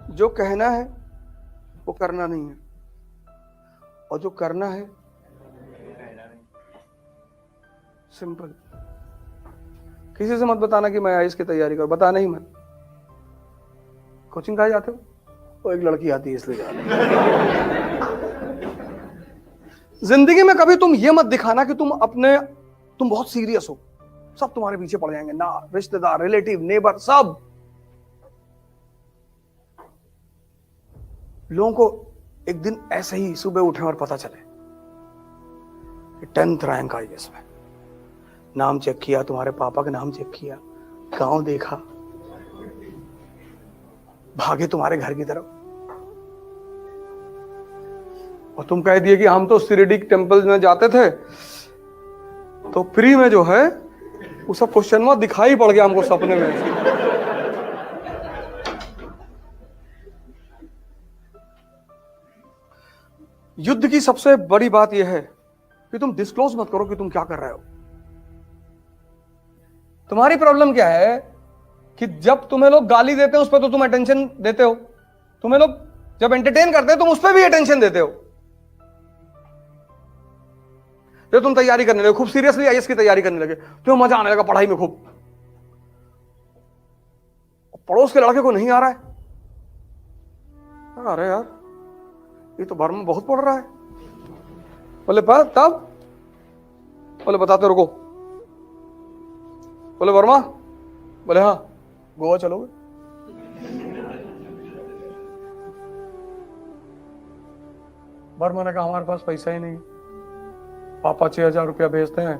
जो कहना है वो करना नहीं है, और जो करना है सिंपल। किसी से मत बताना कि मैं आईएएस की तैयारी कर, बताना ही मत। कोचिंग कहाँ जाते हो? वो एक लड़की आती है इसलिए जा रहे हो। जिंदगी में कभी तुम ये मत दिखाना कि तुम बहुत सीरियस हो, सब तुम्हारे पीछे पड़ जाएंगे ना, रिश्तेदार, रिलेटिव, नेबर, सब। लोगों को एक दिन ऐसे ही सुबह उठे और पता चले कि 10th रैंक आई इसमें, नाम चेक किया, तुम्हारे पापा का नाम चेक किया, गांव देखा, भागे तुम्हारे घर की तरफ, और तुम कह दिए कि हम तो शिरडी टेम्पल में जाते थे तो फ्री में जो है वो सब क्वेश्चन में दिखाई पड़ गया हमको सपने में। युद्ध की सबसे बड़ी बात यह है कि तुम डिस्क्लोज मत करो कि तुम क्या कर रहे हो। तुम्हारी प्रॉब्लम क्या है कि जब तुम्हें लोग गाली देते हैं उस पर तो तुम अटेंशन देते हो, तुम्हें लोग जब एंटरटेन करते हैं तुम उस पर भी अटेंशन देते हो। जब तुम तैयारी करने लगे, खूब सीरियसली आईएएस की तैयारी करने लगे, तुम्हें मजा आने लगा पढ़ाई में खूब, पड़ोस के लड़के को नहीं आ रहा है, अरे यार ये तो वर्मा बहुत पढ़ रहा है, बोले तब, बोले बताते रुको, बोले वर्मा, बोले हाँ गोवा चलोगे? वर्मा ने कहा हमारे पास पैसा ही नहीं, पापा 6,000 रुपया भेजते हैं,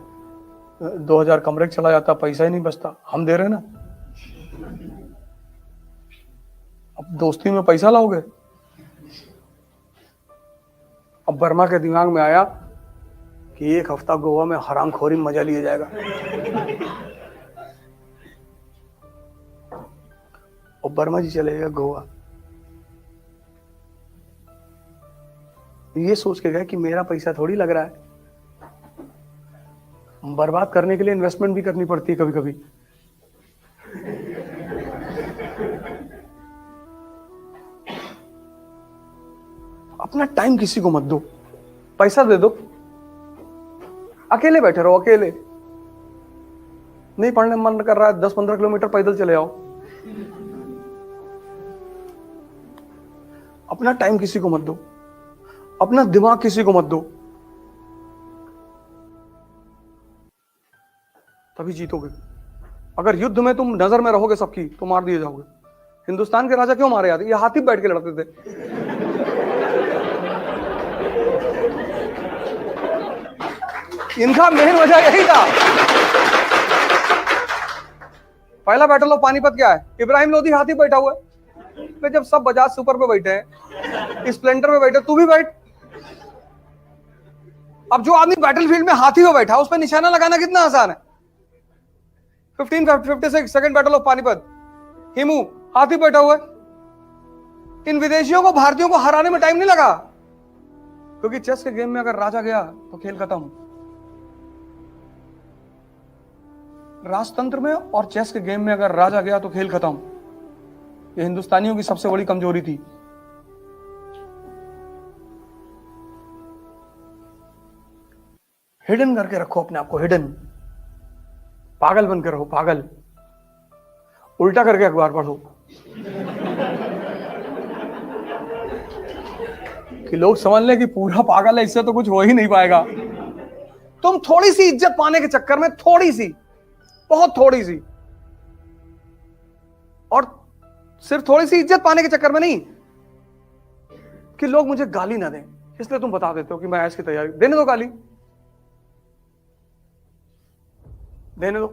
2,000 कमरे चला जाता, पैसा ही नहीं बचता, हम दे रहे ना, अब दोस्ती में पैसा लाओगे? अब वर्मा के दिमाग में आया कि 1 हफ्ता गोवा में हरामखोरी में मजा लिया जाएगा, और वर्मा जी चले गए गोवा। ये सोच के गए कि मेरा पैसा थोड़ी लग रहा है, बर्बाद करने के लिए इन्वेस्टमेंट भी करनी पड़ती है कभी कभी। अपना टाइम किसी को मत दो, पैसा दे दो, अकेले बैठे रहो, अकेले। नहीं पढ़ने मन कर रहा है, 10-15 किलोमीटर पैदल चले आओ। अपना टाइम किसी को मत दो, अपना दिमाग किसी को मत दो, तभी जीतोगे। अगर युद्ध में तुम नजर में रहोगे सबकी तो मार दिए जाओगे। हिंदुस्तान के राजा क्यों मारे जाते? ये हाथी बैठ के लड़ते थे। इनका मेन वजह यही था। पहला बैटल ऑफ पानीपत क्या है? इब्राहिम लोधी हाथी बैठा हुआ है। जब सब बजाज सुपर पे बैठे हैं, स्प्लेंडर पे बैठे, तू भी बैठ। अब जो आदमी बैटलफील्ड में हाथी पे बैठा उस पर निशाना लगाना कितना आसान है। 1556 second battle of Panipat, Hemu हाथी बैठा हुआ है। इन विदेशियों को भारतीयों को हराने में टाइम नहीं लगा, क्योंकि चेस के गेम में अगर राजा गया तो खेल खत्म। राजतंत्र में और चेस के गेम में अगर राजा गया तो खेल खत्म। ये हिंदुस्तानियों की सबसे बड़ी कमजोरी थी। हिडन करके रखो अपने आप को, हिडन। पागल बनकर रहो, पागल। उल्टा करके अखबार पढ़ो कि लोग समझ लें कि पूरा पागल है, इससे तो कुछ हो ही नहीं पाएगा। तुम थोड़ी सी इज्जत पाने के चक्कर में, थोड़ी सी, बहुत थोड़ी सी, और सिर्फ थोड़ी सी इज्जत पाने के चक्कर में नहीं कि लोग मुझे गाली ना दें, इसलिए तुम बता देते हो कि मैं आईएएस की तैयारी। देने दो गाली, देने दो।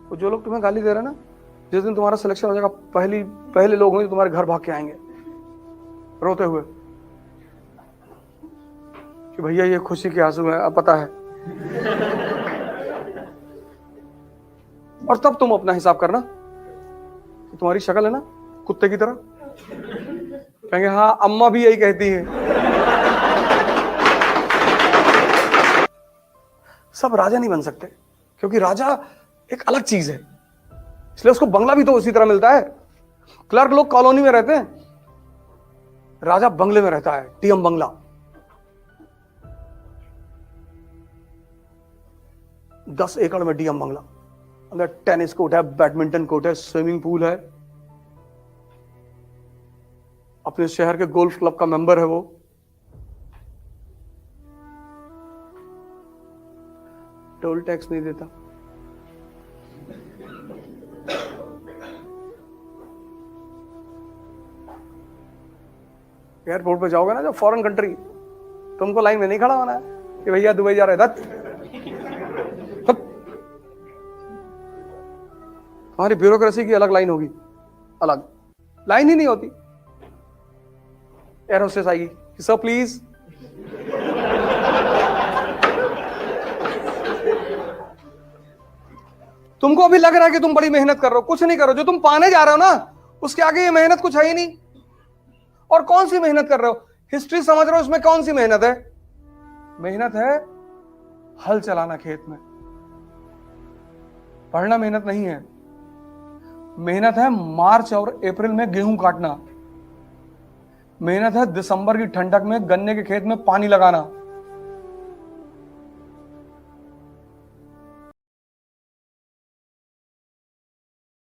तो जो लोग तुम्हें गाली दे रहे हैं ना, जिस दिन तुम्हारा सिलेक्शन हो जाएगा, पहले लोग होंगे तुम्हारे घर भाग के आएंगे रोते हुए कि भैया ये खुशी के आंसू है, अब पता है। और तब तुम अपना हिसाब करना कि तुम्हारी शक्ल है ना कुत्ते की तरह, कहेंगे हाँ अम्मा भी यही कहती है। सब राजा नहीं बन सकते, क्योंकि राजा एक अलग चीज है। इसलिए उसको बंगला भी तो उसी तरह मिलता है। क्लर्क लोग कॉलोनी में रहते हैं, राजा बंगले में रहता है, टीएम बंगला। 10 एकड़ में डीएम बंगला, अंदर टेनिस कोर्ट है, बैडमिंटन कोर्ट है, स्विमिंग पूल है, अपने शहर के गोल्फ क्लब का मेंबर है वो। टोल टैक्स नहीं देता। एयरपोर्ट पे जाओगे ना जब फॉरेन कंट्री, तुमको लाइन में नहीं खड़ा होना है कि भैया दुबई जा रहे दत्त। हमारी ब्यूरोक्रेसी की अलग लाइन होगी, अलग लाइन ही नहीं होती। एयर होस्टेस आएगी, सर प्लीज। तुमको अभी लग रहा है कि तुम बड़ी मेहनत कर रहे हो, कुछ नहीं करो। जो तुम पाने जा रहे हो ना, उसके आगे ये मेहनत कुछ है ही नहीं। और कौन सी मेहनत कर रहे हो? हिस्ट्री समझ रहे हो, इसमें कौन सी मेहनत है? मेहनत है हल चलाना खेत में। पढ़ना मेहनत नहीं है। मेहनत है मार्च और अप्रैल में गेहूं काटना। मेहनत है दिसंबर की ठंडक में गन्ने के खेत में पानी लगाना।